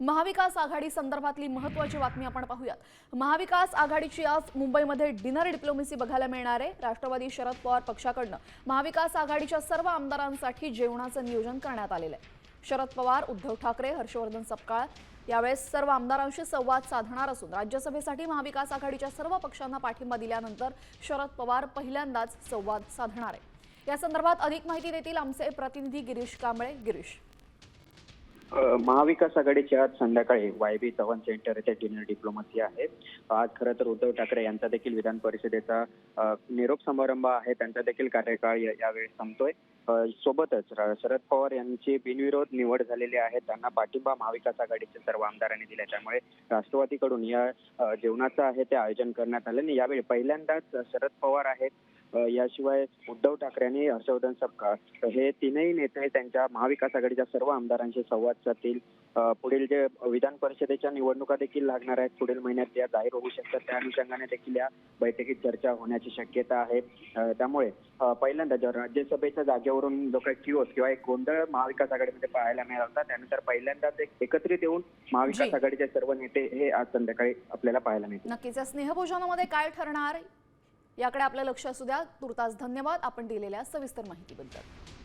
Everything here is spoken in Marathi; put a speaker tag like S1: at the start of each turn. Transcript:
S1: महाविकास आघाडी संदर्भातली महत्त्वाची बातमी आपण पाहूयात। महाविकास आघाडीची आज मुंबईमध्ये डिनर डिप्लोमसी बघायला मिळणार आहे। राष्ट्रवादी शरद पवार पक्षाकडून महाविकास आघाडीच्या सर्व आमदारांसाठी जेवणाचं नियोजन करण्यात आलेलं आहे। शरद पवार, उद्धव ठाकरे, हर्षवर्धन सपकाळ यावेळेस सर्व आमदारांशी संवाद साधणार असून राज्यसभेसाठी महाविकास आघाडीच्या सर्व पक्षांना पाठिंबा दिल्यानंतर शरद पवार पहिल्यांदाच संवाद साधणार आहे। या संदर्भात अधिक माहिती देतील आमचे प्रतिनिधी गिरीश कांबळे। गिरीश,
S2: महाविकास आघाडीची आज संध्याकाळी YB चव्हाण सेंटर येथे डिनर डिप्लोमसी आहे। आज खरं तर उद्धव ठाकरे यांचा देखील विधान परिषदेचा निरोप समारंभ आहे, त्यांचा देखील कार्यकाळ यावेळी संपतोय। सोबतच शरद पवार यांची बिनविरोध निवड झालेली आहे, त्यांना पाठिंबा महाविकास आघाडीच्या सर्व आमदारांनी दिला, त्यामुळे राष्ट्रवादीकडून या जेवणाचं आहे ते आयोजन करण्यात आलं आणि यावेळी पहिल्यांदाच शरद पवार आहेत, याशिवाय उद्धव ठाकरे आणि हर्षवर्धन सपकाळ हे तीनही नेते त्यांच्या महाविकास आघाडीच्या सर्व आमदारांशी संवाद साधतील। पुढील जे विधान परिषदेच्या निवडणुका देखील लागणार आहेत, पुढील महिन्यात या जाहीर होऊ शकतात, त्या अनुषंगाने देखील या बैठकीत चर्चा होण्याची शक्यता आहे। त्यामुळे पहिल्यांदा जर राज्यसभेच्या जागेवरून जो काही किओस किंवा एक गोंधळ महाविकास आघाडीमध्ये पाहायला मिळाला होता, त्यानंतर पहिल्यांदाच एकत्रित येऊन महाविकास आघाडीचे सर्व नेते हे आज संध्याकाळी आपल्याला पाहायला मिळतील।
S1: नक्कीच या स्नेहभोजनामध्ये काय ठरणार याकडे आपलं लक्ष असू द्या। तुर्तास धन्यवाद आपण दिलेल्या सविस्तर माहितीबद्दल।